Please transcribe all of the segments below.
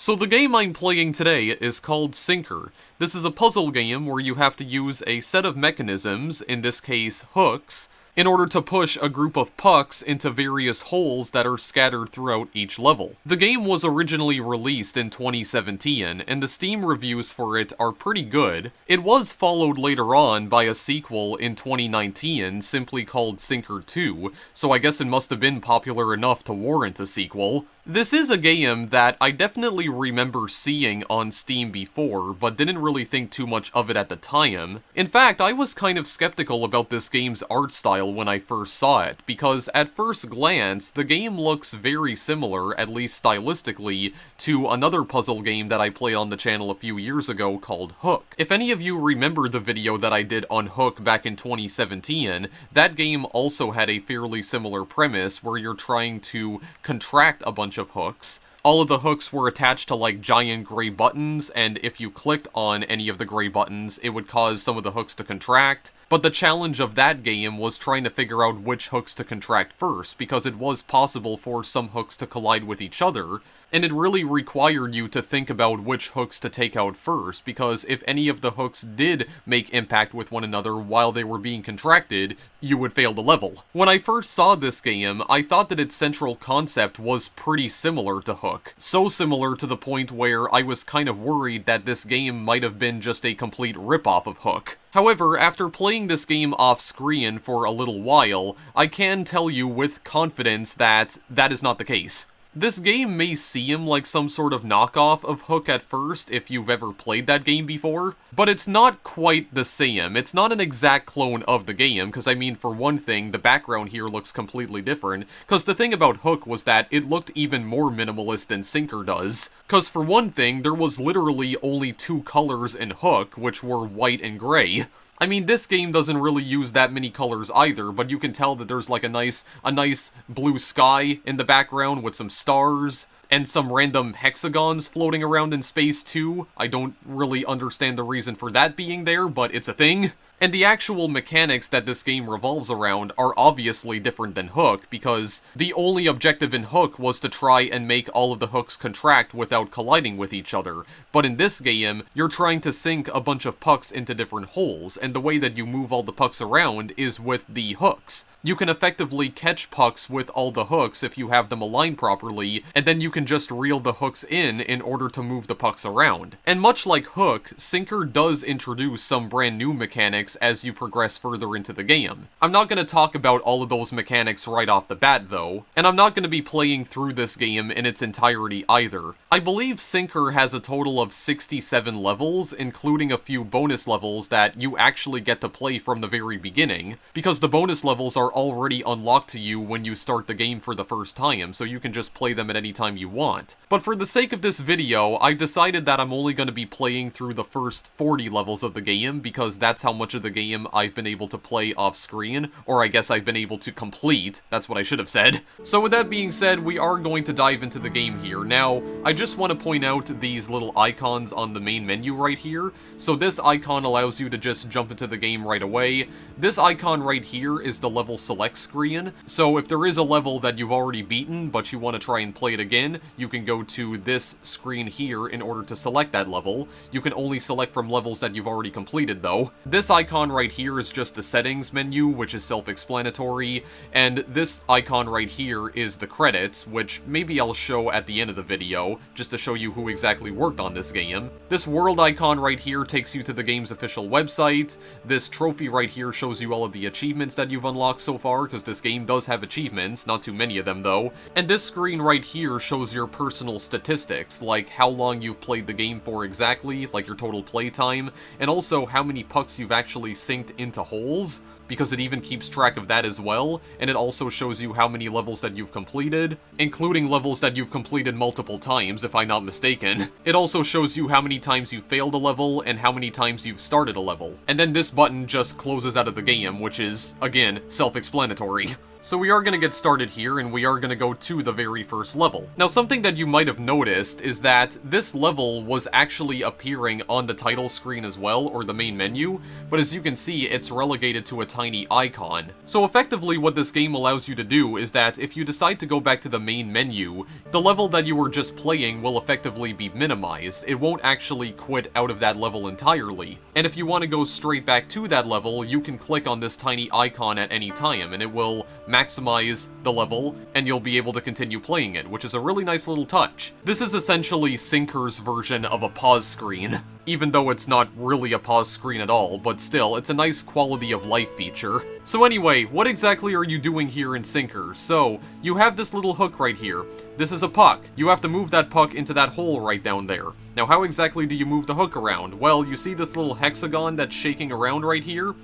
So the game I'm playing today is called SiNKR. This is a puzzle game where you have to use a set of mechanisms, in this case hooks, in order to push a group of pucks into various holes that are scattered throughout each level. The game was originally released in 2017, and the Steam reviews for it are pretty good. It was followed later on by a sequel in 2019, simply called SiNKR 2, so I guess it must have been popular enough to warrant a sequel. This is a game that I definitely remember seeing on Steam before, but didn't really think too much of it at the time. In fact, I was kind of skeptical about this game's art style when I first saw it, because at first glance, the game looks very similar, at least stylistically, to another puzzle game that I played on the channel a few years ago called Hook. If any of you remember the video that I did on Hook back in 2017, that game also had a fairly similar premise where you're trying to contract a bunch of hooks. All of the hooks were attached to like giant gray buttons, and if you clicked on any of the gray buttons, it would cause some of the hooks to contract. But the challenge of that game was trying to figure out which hooks to contract first, because it was possible for some hooks to collide with each other, and it really required you to think about which hooks to take out first, because if any of the hooks did make impact with one another while they were being contracted, you would fail the level. When I first saw this game, I thought that its central concept was pretty similar to Hook. So similar to the point where I was kind of worried that this game might have been just a complete ripoff of Hook. However, after playing this game off-screen for a little while, I can tell you with confidence that that is not the case. This game may seem like some sort of knockoff of Hook at first if you've ever played that game before, but it's not quite the same. It's not an exact clone of the game, because I mean, for one thing, the background here looks completely different, because the thing about Hook was that it looked even more minimalist than SiNKR does. Because for one thing, there was literally only two colors in Hook, which were white and gray. I mean, this game doesn't really use that many colors either, but you can tell that there's like a nice blue sky in the background with some stars, and some random hexagons floating around in space too. I don't really understand the reason for that being there, but it's a thing. And the actual mechanics that this game revolves around are obviously different than Hook, because the only objective in Hook was to try and make all of the hooks contract without colliding with each other. But in this game, you're trying to sink a bunch of pucks into different holes, and the way that you move all the pucks around is with the hooks. You can effectively catch pucks with all the hooks if you have them aligned properly, and then you can just reel the hooks in order to move the pucks around. And much like Hook, SiNKR does introduce some brand new mechanics as you progress further into the game. I'm not going to talk about all of those mechanics right off the bat though, and I'm not going to be playing through this game in its entirety either. I believe SiNKR has a total of 67 levels, including a few bonus levels that you actually get to play from the very beginning, because the bonus levels are already unlocked to you when you start the game for the first time, so you can just play them at any time you want. But for the sake of this video, I decided that I'm only going to be playing through the first 40 levels of the game, because that's how much of the game I've been able to play off-screen, or I guess I've been able to complete. That's what I should have said. So with that being said, we are going to dive into the game here. Now, I just want to point out these little icons on the main menu right here. So this icon allows you to just jump into the game right away. This icon right here is the level select screen. So if there is a level that you've already beaten, but you want to try and play it again, you can go to this screen here in order to select that level. You can only select from levels that you've already completed though. This icon right here is just the settings menu, which is self-explanatory, and this icon right here is the credits, which maybe I'll show at the end of the video, just to show you who exactly worked on this game. This world icon right here takes you to the game's official website. This trophy right here shows you all of the achievements that you've unlocked so far, because this game does have achievements, not too many of them though. And this screen right here shows your personal statistics, like how long you've played the game for exactly, like your total playtime, and also how many pucks you've actually synced into holes, because it even keeps track of that as well, and it also shows you how many levels that you've completed, including levels that you've completed multiple times, if I'm not mistaken. It also shows you how many times you failed a level, and how many times you've started a level. And then this button just closes out of the game, which is, again, self-explanatory. So we are going to get started here, and we are going to go to the very first level. Now, something that you might have noticed is that this level was actually appearing on the title screen as well, or the main menu, but as you can see, it's relegated to a tiny icon. So effectively, what this game allows you to do is that if you decide to go back to the main menu, the level that you were just playing will effectively be minimized. It won't actually quit out of that level entirely. And if you want to go straight back to that level, you can click on this tiny icon at any time, and it will maximize the level, and you'll be able to continue playing it, which is a really nice little touch. This is essentially SiNKR's version of a pause screen, even though it's not really a pause screen at all, but still, it's a nice quality of life feature. So anyway, what exactly are you doing here in SiNKR? So, you have this little hook right here. This is a puck. You have to move that puck into that hole right down there. Now, how exactly do you move the hook around? Well, you see this little hexagon that's shaking around right here?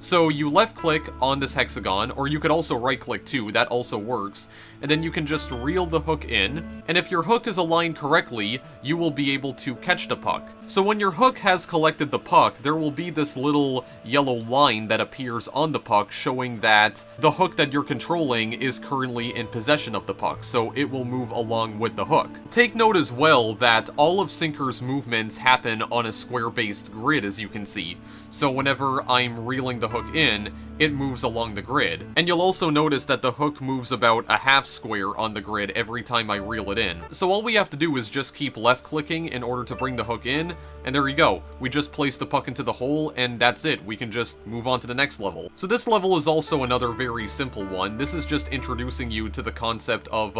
So you left-click on this hexagon, or you could also right-click too, that also works, and then you can just reel the hook in, and if your hook is aligned correctly, you will be able to catch the puck. So when your hook has collected the puck, there will be this little yellow line that appears on the puck showing that the hook that you're controlling is currently in possession of the puck, so it will move along with the hook. Take note as well that all of SiNKR's movements happen on a square-based grid, as you can see. So whenever I'm reeling the hook in, it moves along the grid. And you'll also notice that the hook moves about a half square on the grid every time I reel it in. So all we have to do is just keep left-clicking in order to bring the hook in, and there you go. We just place the puck into the hole, and that's it. We can just move on to the next level. So this level is also another very simple one. This is just introducing you to the concept of,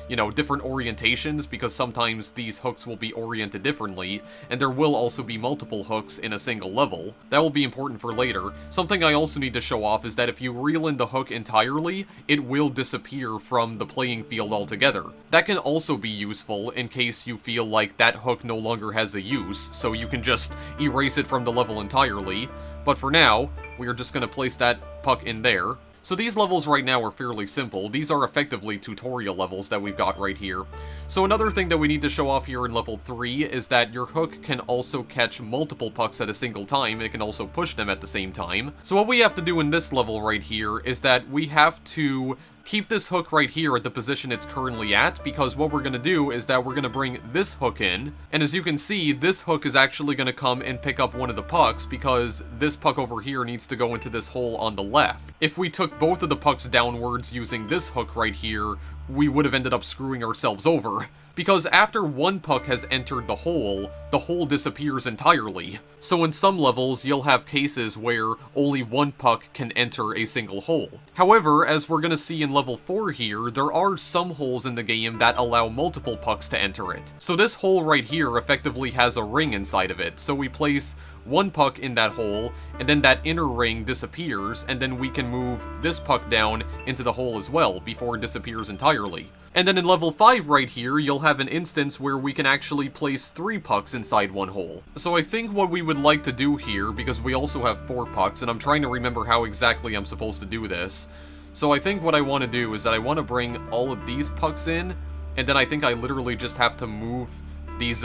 you know, different orientations, because sometimes these hooks will be oriented differently, and there will also be multiple hooks in a single level. That will be important for later. Something I also need to show off is that if you reel in the hook entirely, it will disappear from the playing field altogether. That can also be useful in case you feel like that hook no longer has a use, so you can just erase it from the level entirely. But for now, we are just going to place that puck in there. So these levels right now are fairly simple. These are effectively tutorial levels that we've got right here. So another thing that we need to show off here in level 3 is that your hook can also catch multiple pucks at a single time. It can also push them at the same time. So what we have to do in this level right here is that we have to keep this hook right here at the position it's currently at, because what we're going to do is that we're going to bring this hook in, and as you can see, this hook is actually going to come and pick up one of the pucks, because this puck over here needs to go into this hole on the left. If we took both of the pucks downwards using this hook right here, we would have ended up screwing ourselves over, because after one puck has entered the hole disappears entirely. So in some levels, you'll have cases where only one puck can enter a single hole. However, as we're going to see in level 4 here, there are some holes in the game that allow multiple pucks to enter it. So this hole right here effectively has a ring inside of it, so we place one puck in that hole, and then that inner ring disappears, and then we can move this puck down into the hole as well before it disappears entirely. And then in level 5 right here, you'll have an instance where we can actually place 3 pucks inside one hole. So I think what we would like to do here, because we also have 4 pucks, and I'm trying to remember how exactly I'm supposed to do this. So I think what I want to do is that I want to bring all of these pucks in, and then I think I literally just have to move these,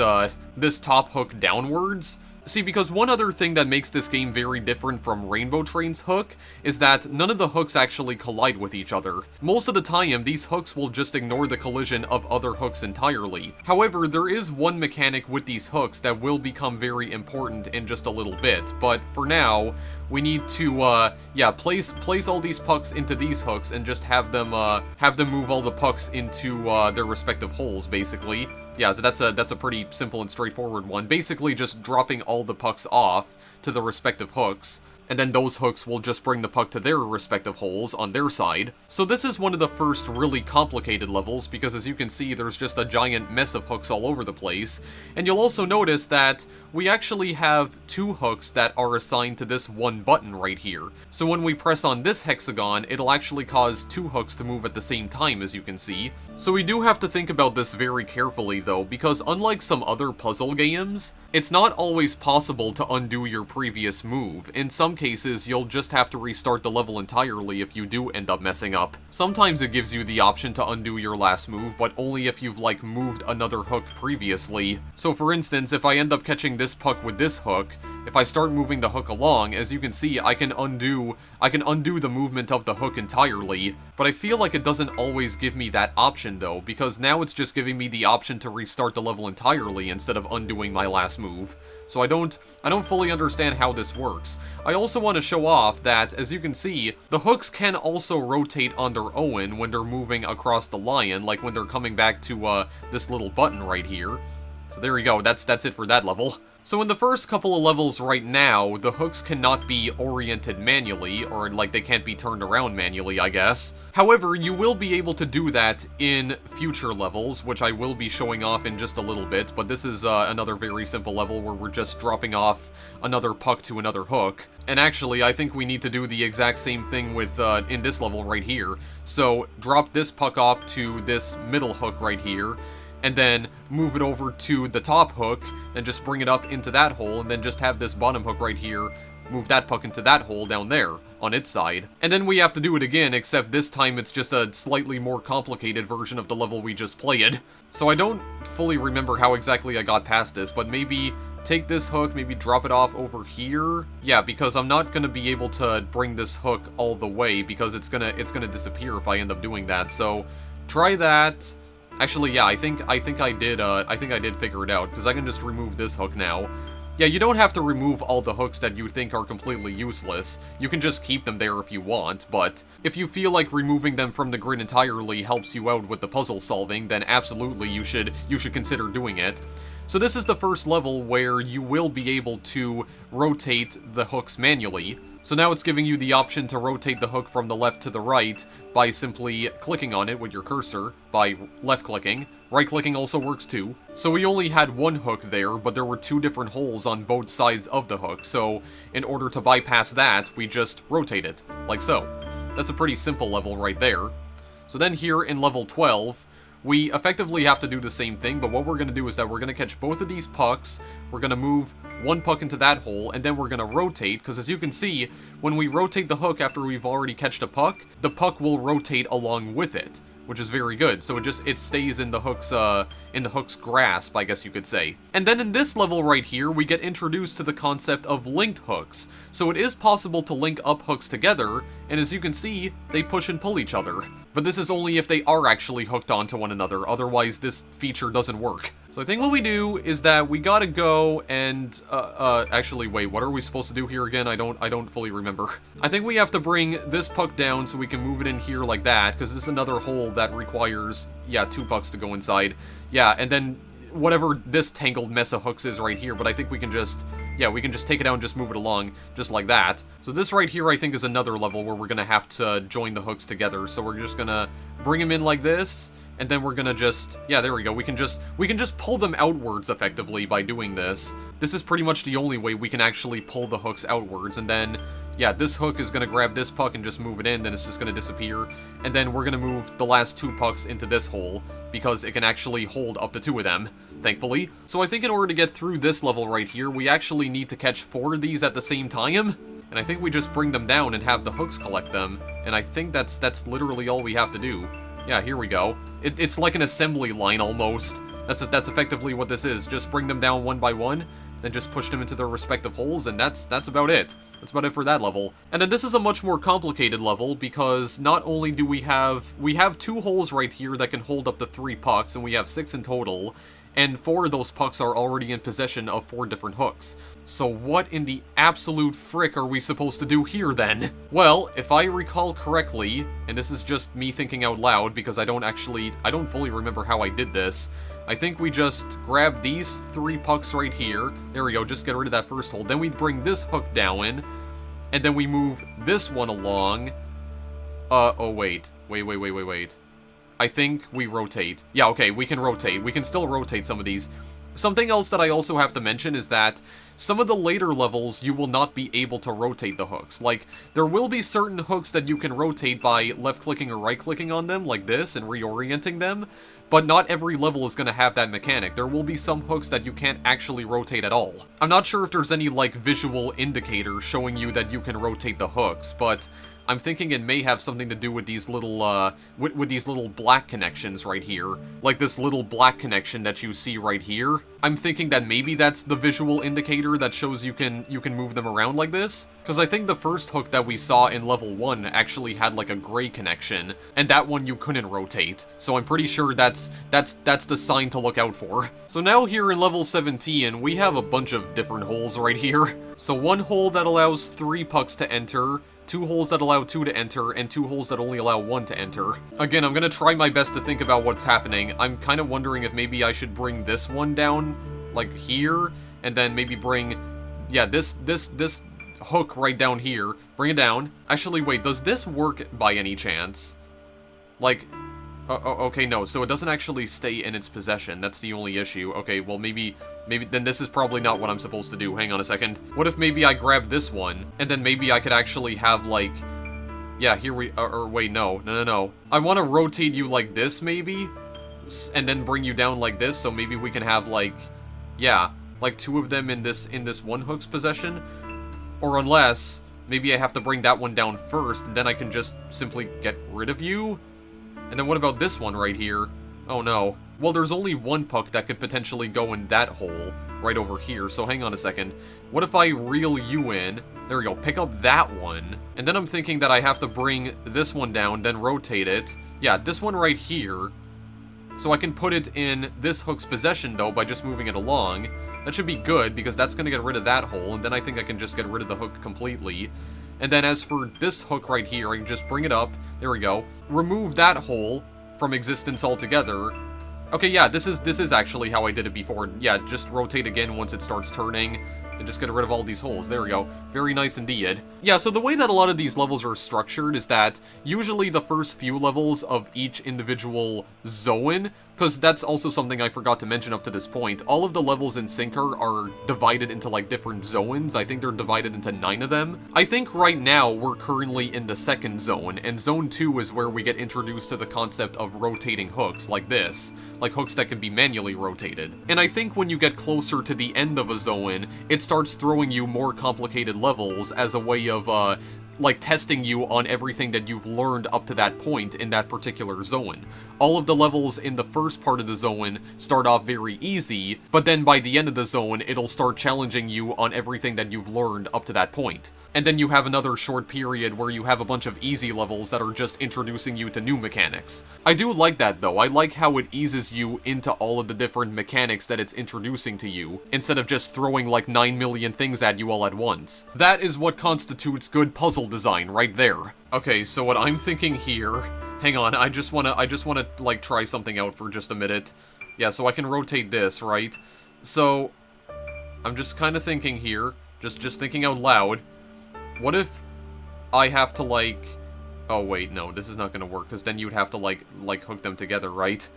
this top hook downwards. See, because one other thing that makes this game very different from Rainbow Train's hook is that none of the hooks actually collide with each other. Most of the time, these hooks will just ignore the collision of other hooks entirely. However, there is one mechanic with these hooks that will become very important in just a little bit, but for now, we need to, place all these pucks into these hooks and just have them move all the pucks into, their respective holes, basically. Yeah, so that's a pretty simple and straightforward one. Basically just dropping all the pucks off to the respective hooks, and then those hooks will just bring the puck to their respective holes on their side. So this is one of the first really complicated levels, because as you can see, there's just a giant mess of hooks all over the place. And you'll also notice that we actually have 2 hooks that are assigned to this one button right here. So when we press on this hexagon, it'll actually cause 2 hooks to move at the same time, as you can see. So we do have to think about this very carefully though, because unlike some other puzzle games, it's not always possible to undo your previous move. In some cases, you'll just have to restart the level entirely if you do end up messing up. Sometimes it gives you the option to undo your last move, but only if you've, like, moved another hook previously. So for instance, if I end up catching this puck with this hook, if I start moving the hook along, as you can see, I can undo the movement of the hook entirely, but I feel like it doesn't always give me that option though, because now it's just giving me the option to restart the level entirely instead of undoing my last move. So I don't fully understand how this works. I also want to show off that, as you can see, the hooks can also rotate on their own when they're moving across the line, like when they're coming back to this little button right here. So there you go, that's it for that level. So in the first couple of levels right now, the hooks cannot be oriented manually, or like they can't be turned around manually, I guess. However, you will be able to do that in future levels, which I will be showing off in just a little bit, but this is another very simple level where we're just dropping off another puck to another hook. And actually, I think we need to do the exact same thing with in this level right here. So drop this puck off to this middle hook right here, and then move it over to the top hook, and just bring it up into that hole, and then just have this bottom hook right here, move that puck into that hole down there, on its side. And then we have to do it again, except this time it's just a slightly more complicated version of the level we just played. So I don't fully remember how exactly I got past this, but maybe take this hook, maybe drop it off over here. Yeah, because I'm not gonna be able to bring this hook all the way, because it's gonna disappear if I end up doing that, so try that. Actually, yeah, I think I did figure it out, because I can just remove this hook now. Yeah, you don't have to remove all the hooks that you think are completely useless. You can just keep them there if you want, but if you feel like removing them from the grid entirely helps you out with the puzzle solving, then absolutely you should consider doing it. So this is the first level where you will be able to rotate the hooks manually. So now it's giving you the option to rotate the hook from the left to the right by simply clicking on it with your cursor, by left-clicking. Right-clicking also works too. So we only had one hook there, but there were two different holes on both sides of the hook, so in order to bypass that, we just rotate it, like so. That's a pretty simple level right there. So then here in level 12, we effectively have to do the same thing, but what we're going to do is that we're going to catch both of these pucks, we're going to move one puck into that hole, and then we're going to rotate, because as you can see, when we rotate the hook after we've already catched a puck, the puck will rotate along with it, which is very good. So it stays in the hook's grasp, I guess you could say. And then in this level right here, we get introduced to the concept of linked hooks. So it is possible to link up hooks together, and as you can see, they push and pull each other. But this is only if they are actually hooked onto one another, otherwise this feature doesn't work. So I think what we do is that we gotta go and, actually wait, what are we supposed to do here again? I don't fully remember. I think we have to bring this puck down so we can move it in here like that, because this is another hole that requires, yeah, 2 pucks to go inside. Yeah, and then whatever this tangled mess of hooks is right here, but I think we can just, yeah, we can just take it out and just move it along, just like that. So this right here, I think, is another level where we're gonna have to join the hooks together, so we're just gonna bring them in like this, and then we're gonna just, yeah, there we go, we can just pull them outwards, effectively, by doing this. This is pretty much the only way we can actually pull the hooks outwards, and then, yeah, this hook is gonna grab this puck and just move it in, then it's just gonna disappear, and then we're gonna move the last 2 pucks into this hole, because it can actually hold up to 2 of them, thankfully. So I think in order to get through this level right here, we actually need to catch 4 of these at the same time, and I think we just bring them down and have the hooks collect them, and I think that's literally all we have to do. Yeah, here we go. It's like an assembly line, almost. That's effectively what this is. Just bring them down one by one, then just push them into their respective holes, and that's about it. That's about it for that level. And then this is a much more complicated level, because not only do we have 2 holes right here that can hold up to 3 pucks, and we have 6 in total, and 4 of those pucks are already in possession of 4 different hooks. So what in the absolute frick are we supposed to do here, then? Well, if I recall correctly, and this is just me thinking out loud, because I don't fully remember how I did this, I think we just grab these 3 pucks right here. There we go, just get rid of that first hole. Then we bring this hook down, and then we move this one along. Oh wait. I think we rotate. Yeah, okay, we can rotate. We can still rotate some of these. Something else that I also have to mention is that some of the later levels, you will not be able to rotate the hooks. Like, there will be certain hooks that you can rotate by left-clicking or right-clicking on them, like this, and reorienting them. but not every level is going to have that mechanic. There will be some hooks that you can't actually rotate at all. I'm not sure if there's any, like, visual indicator showing you that you can rotate the hooks, but I'm thinking it may have something to do with these little, with these little black connections right here. Like this little black connection that you see right here. I'm thinking that maybe that's the visual indicator that shows you can move them around like this. Because I think the first hook that we saw in level 1 actually had like a gray connection, and that one you couldn't rotate. So I'm pretty sure that's the sign to look out for. So now here in level 17, we have a bunch of different holes right here. So one hole that allows 3 pucks to enter, 2 holes that allow 2 to enter, and 2 holes that only allow 1 to enter. Again, I'm gonna try my best to think about what's happening. I'm kind of wondering if maybe I should bring this one down, like here, and then maybe bring, yeah, this hook right down here. Bring it down. Actually, wait, does this work by any chance? Like, okay, no, so it doesn't actually stay in its possession. That's the only issue. Okay, well, maybe then this is probably not what I'm supposed to do. Hang on a second. What if maybe I grab this one, and then maybe I could actually have, like, yeah, here we, or wait, no. I want to rotate you like this, maybe, and then bring you down like this, so maybe we can have, like, yeah, like 2 of them in this one hook's possession, or unless, maybe I have to bring that one down first, and then I can just simply get rid of you. And then what about this one right here? Oh no. Well, there's only 1 puck that could potentially go in that hole right over here, so hang on a second. What if I reel you in? There we go, pick up that one. And then I'm thinking that I have to bring this one down, then rotate it. Yeah, this one right here. So I can put it in this hook's possession, though, by just moving it along. That should be good, because that's going to get rid of that hole, and then I think I can just get rid of the hook completely. And then as for this hook right here, I can just bring it up. There we go. Remove that hole from existence altogether. Okay, yeah, this is actually how I did it before. Yeah, just rotate again once it starts turning, and just get rid of all these holes. There we go. Very nice indeed. Yeah, so the way that a lot of these levels are structured is that usually the first few levels of each individual zone, because that's also something I forgot to mention up to this point, all of the levels in SiNKR are divided into, like, different zones. I think they're divided into 9 of them. I think right now we're currently in the 2nd zone, and Zone 2 is where we get introduced to the concept of rotating hooks, like this. Like hooks that can be manually rotated. And I think when you get closer to the end of a zone, it starts throwing you more complicated levels as a way of, like, testing you on everything that you've learned up to that point in that particular zone. All of the levels in the first part of the zone start off very easy, but then by the end of the zone, it'll start challenging you on everything that you've learned up to that point. And then you have another short period where you have a bunch of easy levels that are just introducing you to new mechanics. I do like that, though. I like how it eases you into all of the different mechanics that it's introducing to you, instead of just throwing like 9 million things at you all at once. That is what constitutes good puzzle design right there. Okay, so what I'm thinking here... Hang on, I just wanna, like, try something out for just a minute. Yeah, so I can rotate this, right? So, I'm just kind of thinking here, just thinking out loud. What if I have to, like... Oh, wait, no, this is not gonna work, because then you'd have to, like, hook them together, right?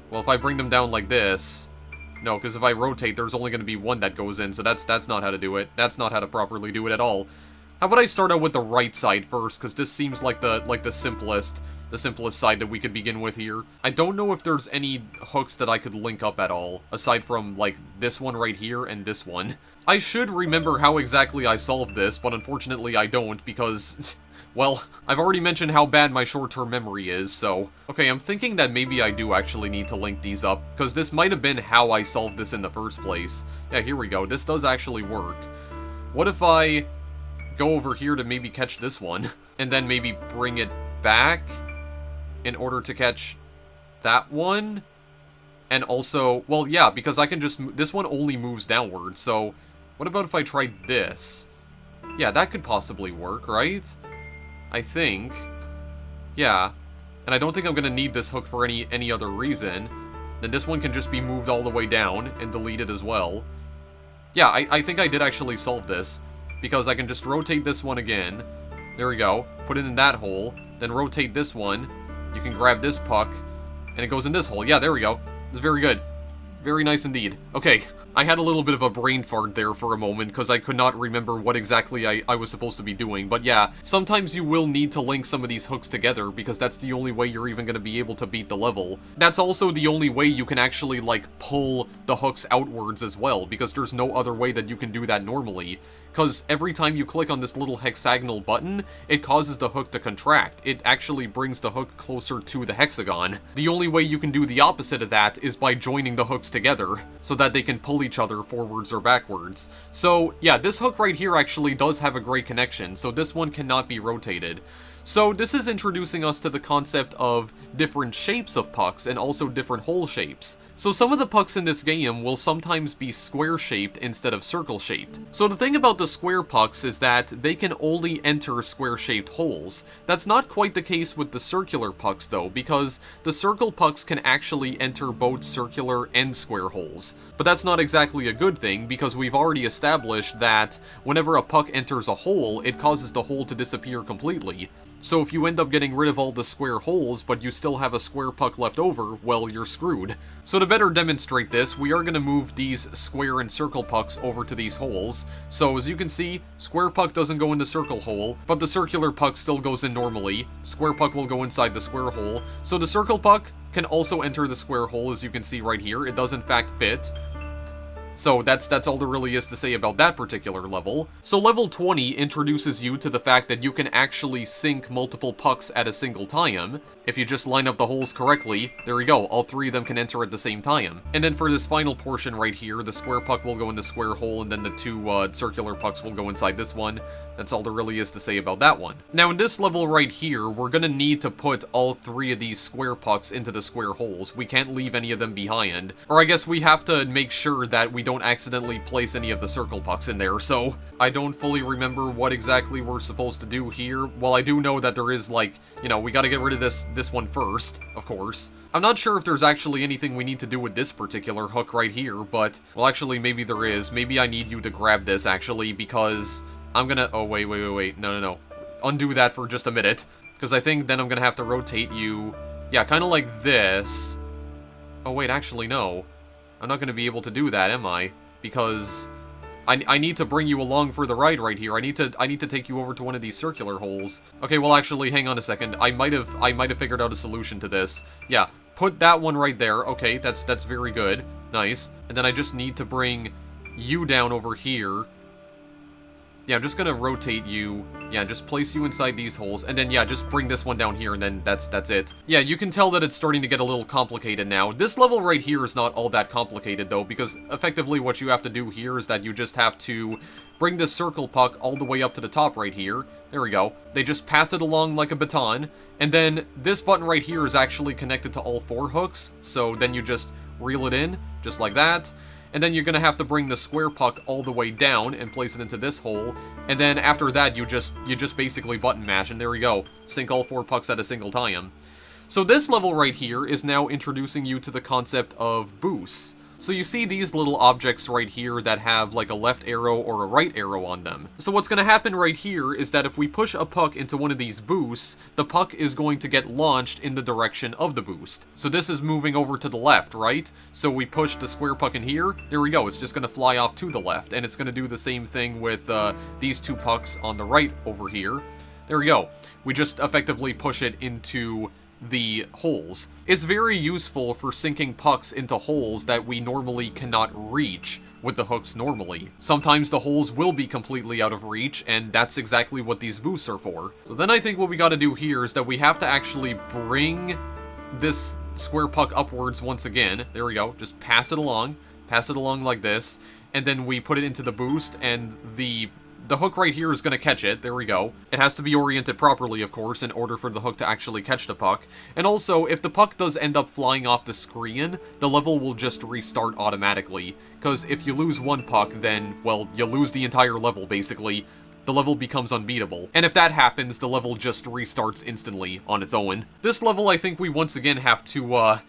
Well, if I bring them down like this... No, because if I rotate, there's only gonna be one that goes in, so that's not how to do it. That's not how to properly do it at all. How about I start out with the right side first, because this seems like the simplest side that we could begin with here. I don't know if there's any hooks that I could link up at all, aside from, like, this one right here and this one. I should remember how exactly I solved this, but unfortunately I don't, because... Well, I've already mentioned how bad my short-term memory is, so... Okay, I'm thinking that maybe I do actually need to link these up, because this might have been how I solved this in the first place. Yeah, here we go. This does actually work. What if I go over here to maybe catch this one, and then maybe bring it back in order to catch that one? And also, well, yeah, because I can just... This one only moves downward, so... What about if I tried this? Yeah, that could possibly work, right? I think. Yeah. And I don't think I'm gonna need this hook for any other reason. Then this one can just be moved all the way down and deleted as well. Yeah, I think I did actually solve this. Because I can just rotate this one again. There we go. Put it in that hole. Then rotate this one. You can grab this puck. And it goes in this hole. Yeah, there we go. It's very good. Very nice indeed. Okay, I had a little bit of a brain fart there for a moment because I could not remember what exactly I was supposed to be doing. But yeah, sometimes you will need to link some of these hooks together because that's the only way you're even going to be able to beat the level. That's also the only way you can actually, like, pull the hooks outwards as well, because there's no other way that you can do that normally. Because every time you click on this little hexagonal button, it causes the hook to contract. It actually brings the hook closer to the hexagon. The only way you can do the opposite of that is by joining the hooks together, so that they can pull each other forwards or backwards. So, yeah, this hook right here actually does have a great connection, so this one cannot be rotated. So this is introducing us to the concept of different shapes of pucks and also different hole shapes. So some of the pucks in this game will sometimes be square-shaped instead of circle-shaped. So the thing about the square pucks is that they can only enter square-shaped holes. That's not quite the case with the circular pucks though, because the circle pucks can actually enter both circular and square holes. But that's not exactly a good thing, because we've already established that whenever a puck enters a hole, it causes the hole to disappear completely. So if you end up getting rid of all the square holes, but you still have a square puck left over, well, you're screwed. So to better demonstrate this, we are going to move these square and circle pucks over to these holes. So as you can see, square puck doesn't go in the circle hole, but the circular puck still goes in normally. Square puck will go inside the square hole. So the circle puck can also enter the square hole, as you can see right here. It does in fact fit. So that's all there really is to say about that particular level. So level 20 introduces you to the fact that you can actually sink multiple pucks at a single time. If you just line up the holes correctly, there you go, all three of them can enter at the same time. And then for this final portion right here, the square puck will go in the square hole, and then the two circular pucks will go inside this one. That's all there really is to say about that one. Now in this level right here, we're gonna need to put all three of these square pucks into the square holes. We can't leave any of them behind. Or I guess we have to make sure that we don't accidentally place any of the circle pucks in there, so I don't fully remember what exactly we're supposed to do here. Well, I do know that there is, like, you know, we gotta get rid of this one first, of course. I'm not sure if there's actually anything we need to do with this particular hook right here, but, well, actually, maybe there is. Maybe I need you to grab this, actually, because I'm gonna... Oh, wait. No. Undo that for just a minute, because I think then I'm gonna have to rotate you... Yeah, kind of like this. Oh, wait, actually, no. I'm not gonna be able to do that, am I? Because I need to bring you along for the ride right here. I need to take you over to one of these circular holes. Okay, well, actually, hang on a second. I might have figured out a solution to this. Yeah, put that one right there. Okay, that's very good. Nice. And then I just need to bring you down over here. Yeah, I'm just gonna rotate you. Yeah, just place you inside these holes, and then, yeah, just bring this one down here, and then that's it. Yeah, you can tell that it's starting to get a little complicated now. This level right here is not all that complicated, though, because effectively what you have to do here is that you just have to bring this circle puck all the way up to the top right here. There we go. They just pass it along like a baton, and then this button right here is actually connected to all four hooks, so then you just reel it in, just like that. And then you're gonna have to bring the square puck all the way down and place it into this hole. And then after that, you just basically button mash, and there we go. Sink all four pucks at a single time. So this level right here is now introducing you to the concept of boosts. So you see these little objects right here that have like a left arrow or a right arrow on them. So what's going to happen right here is that if we push a puck into one of these boosts, the puck is going to get launched in the direction of the boost. So this is moving over to the left, right? So we push the square puck in here, there we go, it's just going to fly off to the left, and it's going to do the same thing with these two pucks on the right over here. There we go. We just effectively push it into the holes. It's very useful for sinking pucks into holes that we normally cannot reach with the hooks normally. Sometimes the holes will be completely out of reach, and that's exactly what these boosts are for. So then I think what we gotta do here is that we have to actually bring this square puck upwards once again. There we go. Just pass it along like this, and then we put it into the boost, and the hook right here is going to catch it. There we go. It has to be oriented properly, of course, in order for the hook to actually catch the puck. And also, if the puck does end up flying off the screen, the level will just restart automatically. Because if you lose one puck, then, well, you lose the entire level, basically. The level becomes unbeatable. And if that happens, the level just restarts instantly on its own. This level, I think we once again have to,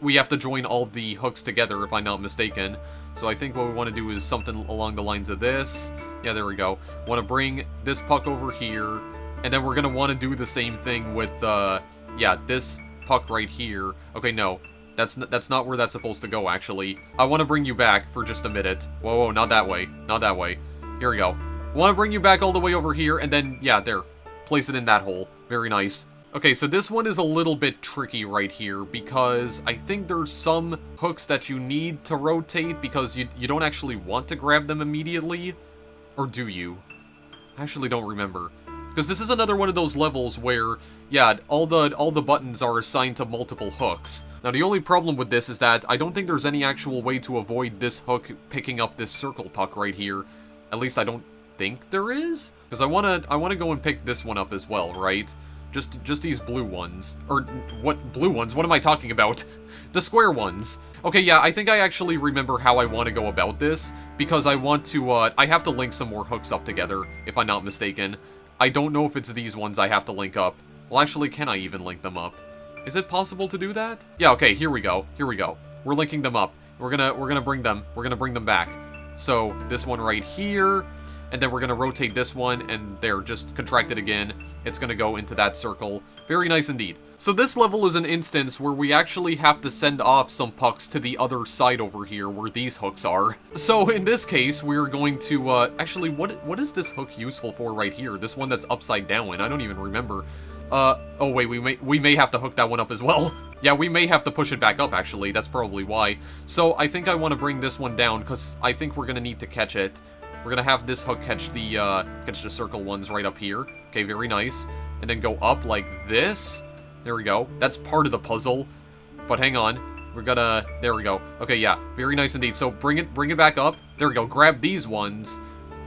we have to join all the hooks together, if I'm not mistaken. So I think what we want to do is something along the lines of this. Yeah, there we go. Want to bring this puck over here, and then we're going to want to do the same thing with, yeah, this puck right here. Okay, no. That's not where that's supposed to go, actually. I want to bring you back for just a minute. Whoa, whoa, not that way. Not that way. Here we go. I want to bring you back all the way over here, and then, yeah, there. Place it in that hole. Very nice. Okay, so this one is a little bit tricky right here, because I think there's some hooks that you need to rotate, because you don't actually want to grab them immediately. Or do you? I actually don't remember. Because this is another one of those levels where, yeah, all the buttons are assigned to multiple hooks. Now, the only problem with this is that I don't think there's any actual way to avoid this hook picking up this circle puck right here. At least I don't think there is? Because I wanna go and pick this one up as well, right? Just these blue ones. Or, what blue ones? What am I talking about? The square ones. Okay, yeah, I think I actually remember how I want to go about this, because I want to, I have to link some more hooks up together, if I'm not mistaken. I don't know if it's these ones I have to link up. Well, actually, can I even link them up? Is it possible to do that? Yeah, okay, here we go. Here we go. We're linking them up. We're gonna bring them back. So, this one right here, and then we're gonna rotate this one, and they're just contracted again. It's gonna go into that circle. Very nice indeed. So this level is an instance where we actually have to send off some pucks to the other side over here where these hooks are. So in this case, we're going to, actually, what is this hook useful for right here? This one that's upside down, I don't even remember. Oh wait, we may have to hook that one up as well. Yeah, we may have to push it back up, actually. That's probably why. So I think I want to bring this one down, because I think we're gonna need to catch it. We're gonna have this hook catch the circle ones right up here. Okay, very nice. And then go up like this. There we go. That's part of the puzzle. But hang on. We're gonna... There we go. Okay, yeah. Very nice indeed. So bring it back up. There we go. Grab these ones.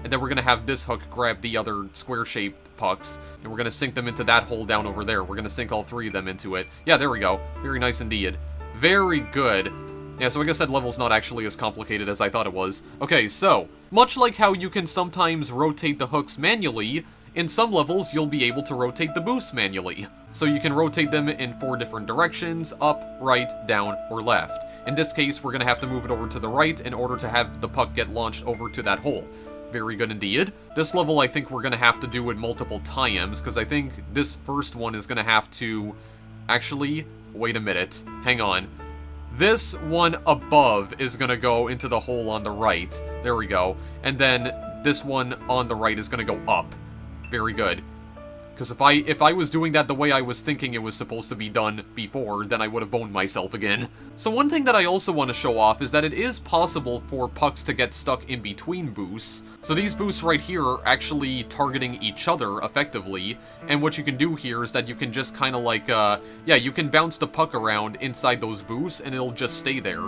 And then we're gonna have this hook grab the other square-shaped pucks. And we're gonna sink them into that hole down over there. We're gonna sink all three of them into it. Yeah, there we go. Very nice indeed. Very good. Yeah, so I guess that level's not actually as complicated as I thought it was. Okay, so, much like how you can sometimes rotate the hooks manually, in some levels you'll be able to rotate the boosts manually. So you can rotate them in 4 different directions: up, right, down, or left. In this case, we're gonna have to move it over to the right in order to have the puck get launched over to that hole. Very good indeed. This level I think we're gonna have to do it multiple times, because I think this first one is gonna have to... Actually, wait a minute. Hang on. This one above is gonna go into the hole on the right. There we go. And then this one on the right is gonna go up. Very good. Because if I was doing that the way I was thinking it was supposed to be done before, then I would have boned myself again. So one thing that I also want to show off is that it is possible for pucks to get stuck in between boosts. So these boosts right here are actually targeting each other effectively, and what you can do here is that you can just kind of like, yeah, you can bounce the puck around inside those boosts and it'll just stay there.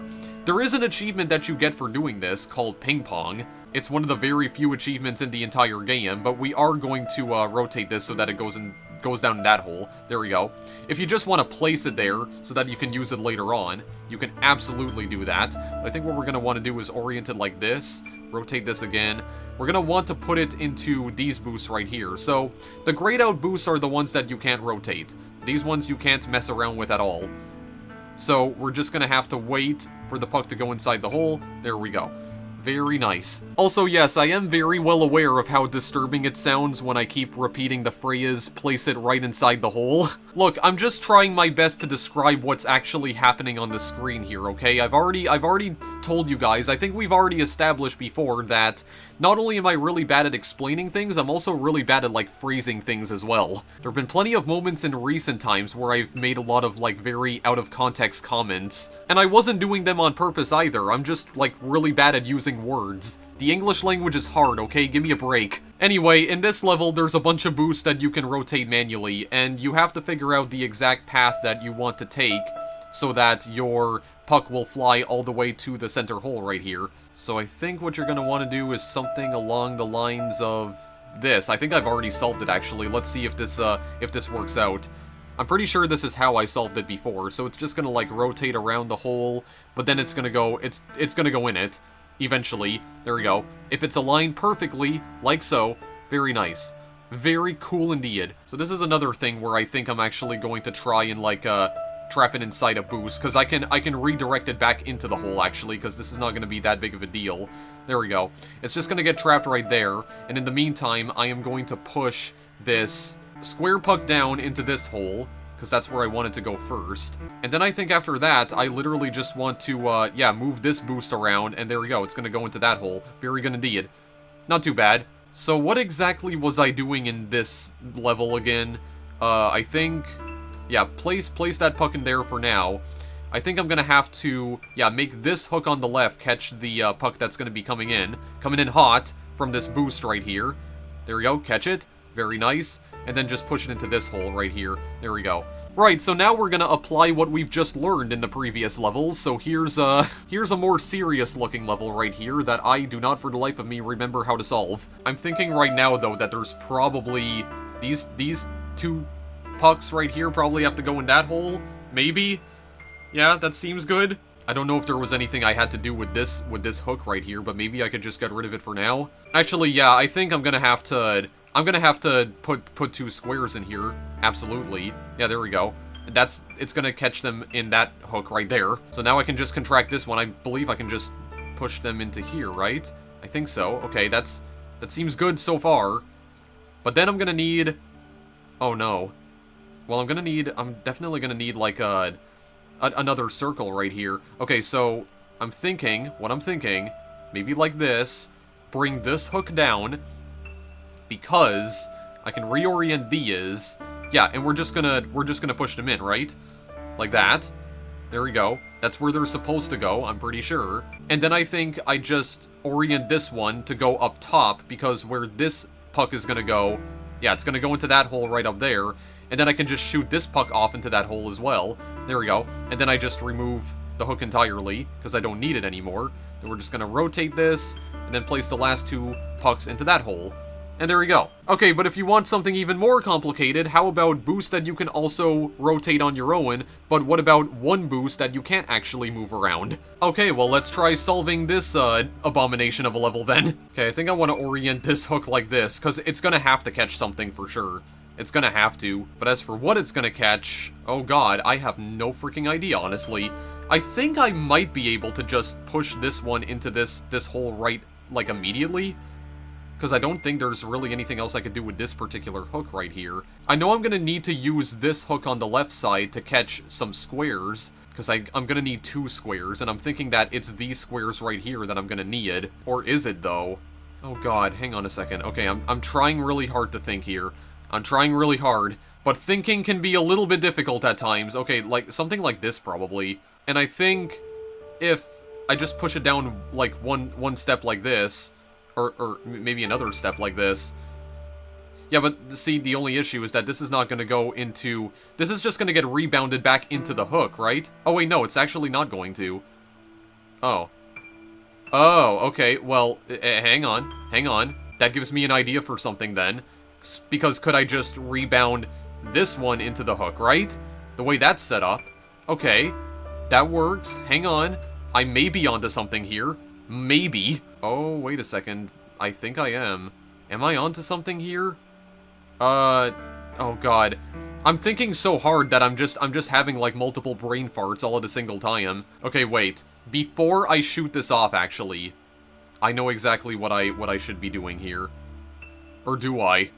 There is an achievement that you get for doing this called Ping Pong. It's one of the very few achievements in the entire game, but we are going to rotate this so that it goes down in that hole. There we go. If you just want to place it there so that you can use it later on, you can absolutely do that. But I think what we're going to want to do is orient it like this, rotate this again. We're going to want to put it into these boosts right here. So the grayed out boosts are the ones that you can't rotate. These ones you can't mess around with at all. So we're just going to have to wait for the puck to go inside the hole. There we go. Very nice. Also, yes, I am very well aware of how disturbing it sounds when I keep repeating the phrase, place it right inside the hole. Look, I'm just trying my best to describe what's actually happening on the screen here, okay? I've already told you guys, I think we've already established before that not only am I really bad at explaining things, I'm also really bad at, like, phrasing things as well. There have been plenty of moments in recent times where I've made a lot of, like, very out-of-context comments, and I wasn't doing them on purpose either. I'm just, like, really bad at using words. The English language is hard, okay? Give me a break. Anyway, in this level, there's a bunch of boosts that you can rotate manually, and you have to figure out the exact path that you want to take so that your puck will fly all the way to the center hole right here. So I think what you're going to want to do is something along the lines of this. I think I've already solved it, actually. Let's see if this works out. I'm pretty sure this is how I solved it before, so it's just going to, like, rotate around the hole, but then it's going to go, it's going to go in it, eventually. There we go. If it's aligned perfectly, like so, very nice. Very cool indeed. So this is another thing where I think I'm actually going to try and, like, trap it inside a boost, because I can redirect it back into the hole, actually, because this is not going to be that big of a deal. There we go. It's just going to get trapped right there, and in the meantime, I am going to push this square puck down into this hole, because that's where I wanted to go first. And then I think after that, I literally just want to, yeah, move this boost around, and there we go, it's gonna go into that hole. Very good indeed. Not too bad. So what exactly was I doing in this level again? I think, yeah, place that puck in there for now. I think I'm gonna have to, yeah, make this hook on the left catch the puck that's gonna be coming in hot from this boost right here. There we go, catch it. Very nice. And then just push it into this hole right here. There we go. Right, so now we're gonna apply what we've just learned in the previous levels. So here's a more serious looking level right here that I do not for the life of me remember how to solve. I'm thinking right now though that there's probably these two pucks right here probably have to go in that hole. Maybe? Yeah, that seems good. I don't know if there was anything I had to do with this hook right here, but maybe I could just get rid of it for now. Actually, yeah, I think I'm gonna have to put two squares in here. Absolutely. Yeah, there we go. It's gonna catch them in that hook right there. So now I can just contract this one. I believe I can just push them into here, right? I think so. Okay, that seems good so far. But then I'm gonna need... Oh no. Well, I'm definitely gonna need like another circle right here. Okay, so what I'm thinking, maybe like this, bring this hook down, because I can reorient these. Yeah, and we're just gonna push them in, right? Like that. There we go. That's where they're supposed to go, I'm pretty sure. And then I think I just orient this one to go up top, because where this puck is gonna go, yeah, it's gonna go into that hole right up there. And then I can just shoot this puck off into that hole as well. There we go. And then I just remove the hook entirely, because I don't need it anymore. Then we're just gonna rotate this, and then place the last two pucks into that hole. And there we go. Okay, but if you want something even more complicated, how about boosts that you can also rotate on your own, but what about one boost that you can't actually move around? Okay, well, let's try solving this abomination of a level then. Okay, I think I want to orient this hook like this, because it's gonna have to catch something for sure. It's gonna have to. But as for what it's gonna catch, oh god, I have no freaking idea, honestly. I think I might be able to just push this one into this hole right, like, immediately. Because I don't think there's really anything else I could do with this particular hook right here. I know I'm gonna need to use this hook on the left side to catch some squares, because I'm gonna need two squares, and I'm thinking that it's these squares right here that I'm gonna need. Or is it, though? Oh god, hang on a second. Okay, I'm trying really hard to think here. I'm trying really hard, but thinking can be a little bit difficult at times. Okay, like, something like this, probably. And I think if I just push it down, like, one step like this, or maybe another step like this. Yeah, but see, the only issue is that this is not going to go into... This is just going to get rebounded back into the hook, right? Oh, wait, no, it's actually not going to. Oh. Oh, okay, well, hang on. That gives me an idea for something then. Because could I just rebound this one into the hook, right? The way that's set up. Okay, that works. Hang on. I may be onto something here. Maybe. Oh, wait a second. I think I am. Am I onto something here? Oh god. I'm thinking so hard that I'm just having like multiple brain farts all at a single time. Okay, wait. Before I shoot this off, actually, I know exactly what I should be doing here. Or do I?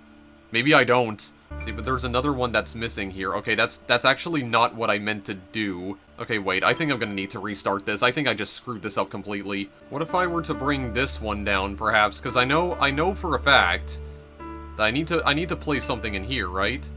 Maybe I don't. See, but there's another one that's missing here. Okay, that's actually not what I meant to do. Okay, wait, I think I'm gonna need to restart this. I think I just screwed this up completely. What if I were to bring this one down, perhaps? Because I know for a fact that I need to place something in here, right?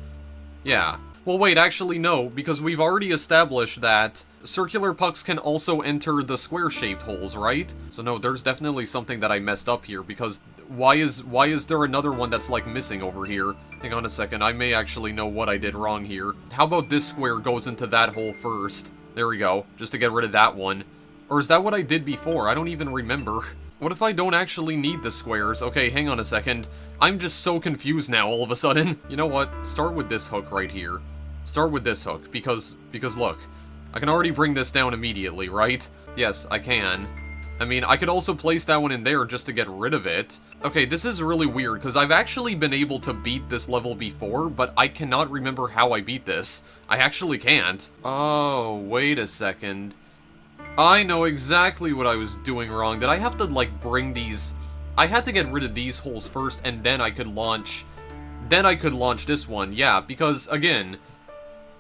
Yeah. Well, wait, actually no, because we've already established that circular pucks can also enter the square-shaped holes, right? So no, there's definitely something that I messed up here, because why is there another one that's, like, missing over here? Hang on a second, I may actually know what I did wrong here. How about this square goes into that hole first? There we go, just to get rid of that one. Or is that what I did before? I don't even remember. What if I don't actually need the squares? Okay, hang on a second. I'm just so confused now all of a sudden. You know what? Start with this hook right here. Start with this hook, because look, I can already bring this down immediately, right? Yes, I can. I mean, I could also place that one in there just to get rid of it. Okay, this is really weird, because I've actually been able to beat this level before, but I cannot remember how I beat this. I actually can't. Oh, wait a second. I know exactly what I was doing wrong. Did I have to, like, bring these... I had to get rid of these holes first, and then I could launch... Then I could launch this one, yeah, because, again...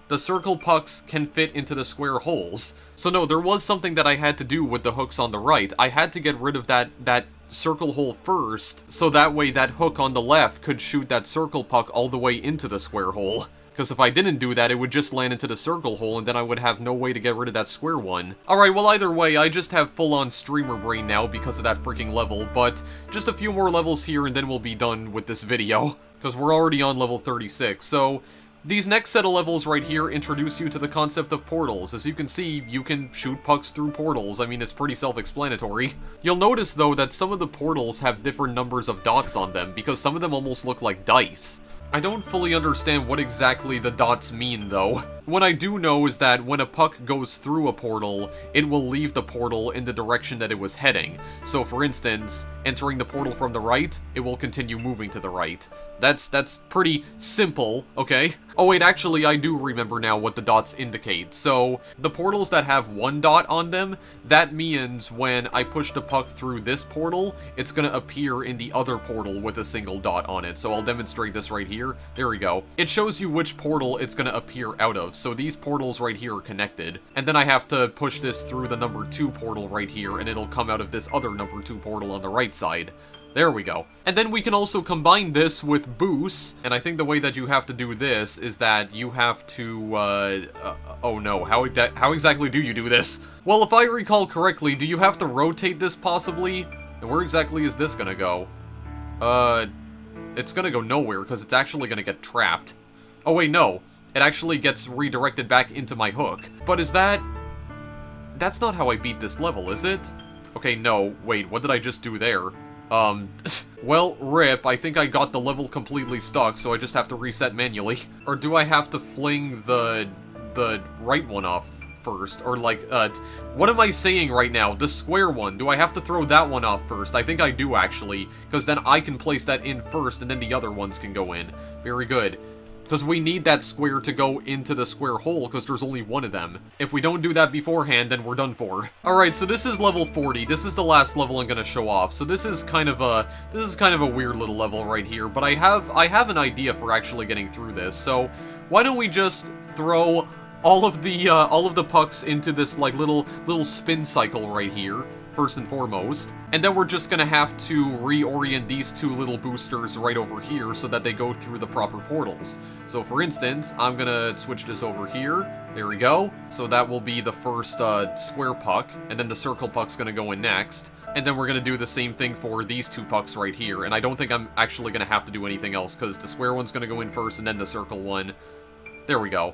the circle pucks can fit into the square holes. So no, there was something that I had to do with the hooks on the right. I had to get rid of that circle hole first, so that way that hook on the left could shoot that circle puck all the way into the square hole. Because if I didn't do that, it would just land into the circle hole, and then I would have no way to get rid of that square one. Alright, well either way, I just have full-on streamer brain now because of that freaking level, but just a few more levels here and then we'll be done with this video. Because we're already on level 36, so these next set of levels right here introduce you to the concept of portals. As you can see, you can shoot pucks through portals. I mean, it's pretty self-explanatory. You'll notice, though, that some of the portals have different numbers of dots on them, because some of them almost look like dice. I don't fully understand what exactly the dots mean, though. What I do know is that when a puck goes through a portal, it will leave the portal in the direction that it was heading. So, for instance, entering the portal from the right, it will continue moving to the right. That's pretty simple, okay? Oh wait, actually, I do remember now what the dots indicate. So, the portals that have one dot on them, that means when I push the puck through this portal, it's gonna appear in the other portal with a single dot on it. So I'll demonstrate this right here. There we go. It shows you which portal it's gonna appear out of. So these portals right here are connected. And then I have to push this through the number 2 portal right here, and it'll come out of this other number 2 portal on the right side. There we go. And then we can also combine this with boosts, and I think the way that you have to do this is that you have to, oh no, how exactly do you do this? Well, if I recall correctly, do you have to rotate this possibly? And where exactly is this gonna go? It's gonna go nowhere, because it's actually gonna get trapped. Oh wait, no. It actually gets redirected back into my hook. But is that... That's not how I beat this level, is it? Okay, no, wait, what did I just do there? Well, rip, I think I got the level completely stuck, so I just have to reset manually. Or do I have to fling the right one off first? Or like, what am I saying right now? The square one, do I have to throw that one off first? I think I do, actually, because then I can place that in first, and then the other ones can go in. Very good. Because we need that square to go into the square hole, because there's only one of them. If we don't do that beforehand, then we're done for. Alright, so this is level 40. This is the last level I'm gonna show off. So this is kind of a weird little level right here, but I have an idea for actually getting through this. So why don't we just throw all of the pucks into this like little spin cycle right here, first and foremost, and then we're just gonna have to reorient these 2 little boosters right over here so that they go through the proper portals. So for instance, I'm gonna switch this over here. There we go. So that will be the first square puck, and then the circle puck's gonna go in next. And then we're gonna do the same thing for these 2 pucks right here, and I don't think I'm actually gonna have to do anything else, because the square one's gonna go in first, and then the circle one. There we go.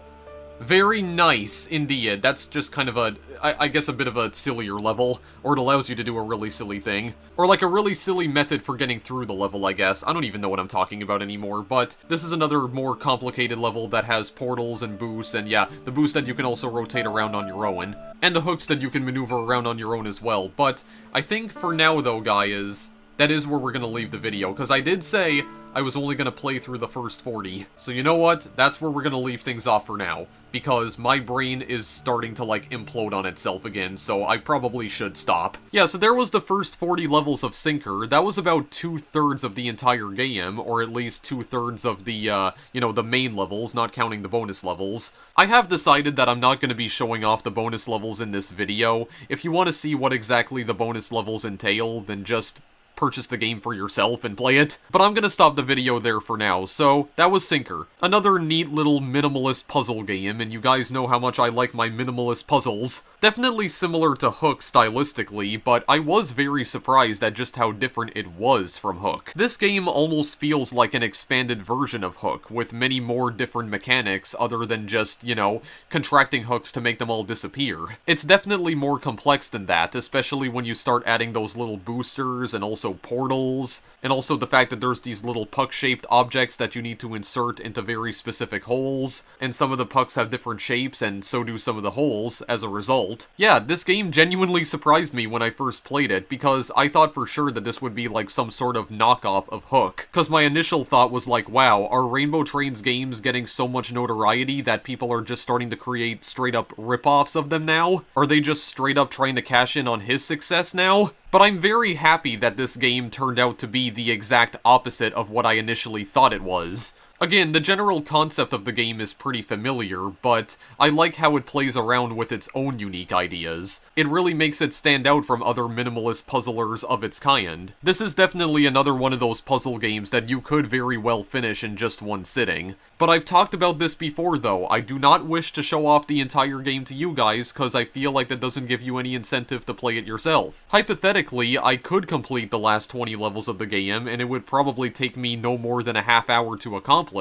Very nice, indeed. That's just kind of I guess a bit of a sillier level, or it allows you to do a really silly thing. Or like a really silly method for getting through the level, I guess. I don't even know what I'm talking about anymore, but this is another more complicated level that has portals and boosts, and yeah, the boost that you can also rotate around on your own. And the hooks that you can maneuver around on your own as well. But I think for now, though, guys, that is where we're gonna leave the video, because I did say I was only gonna play through the first 40. So you know what? That's where we're gonna leave things off for now, because my brain is starting to, like, implode on itself again, so I probably should stop. Yeah, so there was the first 40 levels of SiNKR. That was about 2/3 of the entire game, or at least 2/3 of the, you know, the main levels, not counting the bonus levels. I have decided that I'm not going to be showing off the bonus levels in this video. If you want to see what exactly the bonus levels entail, then just purchase the game for yourself and play it. But I'm gonna stop the video there for now. So, that was SiNKR. Another neat little minimalist puzzle game, and you guys know how much I like my minimalist puzzles. Definitely similar to Hook stylistically, but I was very surprised at just how different it was from Hook. This game almost feels like an expanded version of Hook, with many more different mechanics other than just, you know, contracting hooks to make them all disappear. It's definitely more complex than that, especially when you start adding those little boosters and also portals, and also the fact that there's these little puck-shaped objects that you need to insert into very specific holes, and some of the pucks have different shapes, and so do some of the holes as a result. Yeah, this game genuinely surprised me when I first played it, because I thought for sure that this would be like some sort of knockoff of Hook. Because my initial thought was like, wow, are Rainbow Train's games getting so much notoriety that people are just starting to create straight-up rip-offs of them now? Are they just straight-up trying to cash in on his success now? But I'm very happy that this game turned out to be the exact opposite of what I initially thought it was. Again, the general concept of the game is pretty familiar, but I like how it plays around with its own unique ideas. It really makes it stand out from other minimalist puzzlers of its kind. This is definitely another one of those puzzle games that you could very well finish in just one sitting. But I've talked about this before though, I do not wish to show off the entire game to you guys, cause I feel like that doesn't give you any incentive to play it yourself. Hypothetically, I could complete the last 20 levels of the game, and it would probably take me no more than a half hour to accomplish,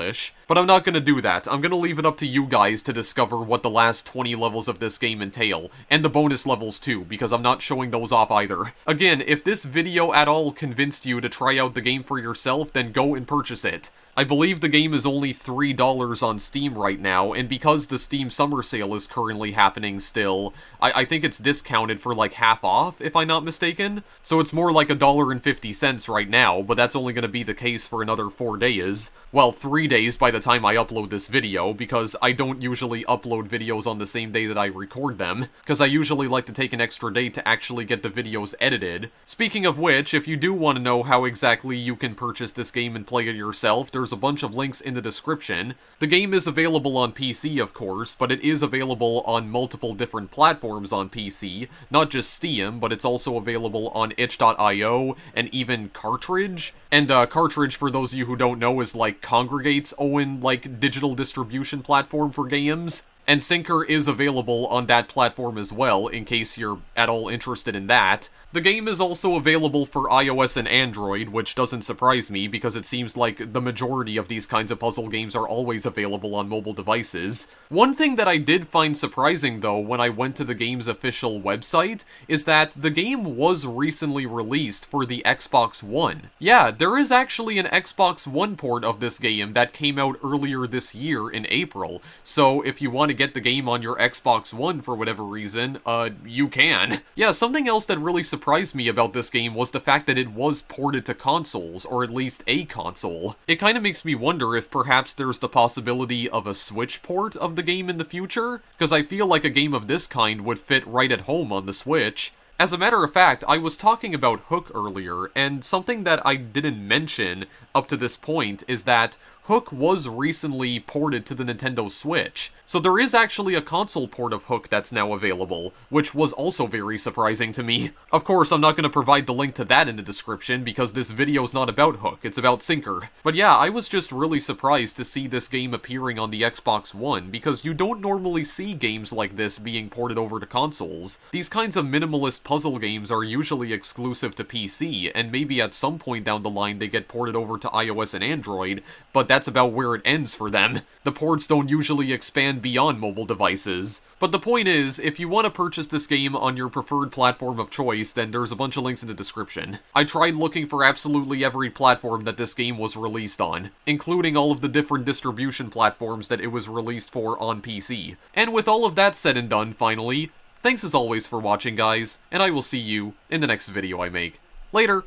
but I'm not gonna do that. I'm gonna leave it up to you guys to discover what the last 20 levels of this game entail, and the bonus levels too, because I'm not showing those off either. Again, if this video at all convinced you to try out the game for yourself, then go and purchase it. I believe the game is only $3 on Steam right now, and because the Steam Summer Sale is currently happening still, I think it's discounted for like half off, if I'm not mistaken. So it's more like $1.50 right now, but that's only going to be the case for another 4 days. Well, 3 days by the time I upload this video, because I don't usually upload videos on the same day that I record them, because I usually like to take an extra day to actually get the videos edited. Speaking of which, if you do want to know how exactly you can purchase this game and play it yourself, there's a bunch of links in the description. The game is available on PC, of course, but it is available on multiple different platforms on PC, not just Steam, but it's also available on itch.io and even Cartridge. And Cartridge, for those of you who don't know, is like Kongregate's own like digital distribution platform for games. And SiNKR is available on that platform as well, in case you're at all interested in that. The game is also available for iOS and Android, which doesn't surprise me, because it seems like the majority of these kinds of puzzle games are always available on mobile devices. One thing that I did find surprising, though, when I went to the game's official website, is that the game was recently released for the Xbox One. Yeah, there is actually an Xbox One port of this game that came out earlier this year in April, so if you want to get the game on your Xbox One for whatever reason, you can. Yeah, something else that really surprised me about this game was the fact that it was ported to consoles, or at least a console. It kind of makes me wonder if perhaps there's the possibility of a Switch port of the game in the future, because I feel like a game of this kind would fit right at home on the Switch. As a matter of fact, I was talking about Hook earlier, and something that I didn't mention up to this point is that Hook was recently ported to the Nintendo Switch, so there is actually a console port of Hook that's now available, which was also very surprising to me. Of course, I'm not going to provide the link to that in the description, because this video's not about Hook, it's about SiNKR. But yeah, I was just really surprised to see this game appearing on the Xbox One, because you don't normally see games like this being ported over to consoles. These kinds of minimalist puzzle games are usually exclusive to PC, and maybe at some point down the line they get ported over to iOS and Android, but that's about where it ends for them. The ports don't usually expand beyond mobile devices. But the point is, if you want to purchase this game on your preferred platform of choice, then there's a bunch of links in the description. I tried looking for absolutely every platform that this game was released on, including all of the different distribution platforms that it was released for on PC. And with all of that said and done, finally, thanks as always for watching, guys, and I will see you in the next video I make. Later!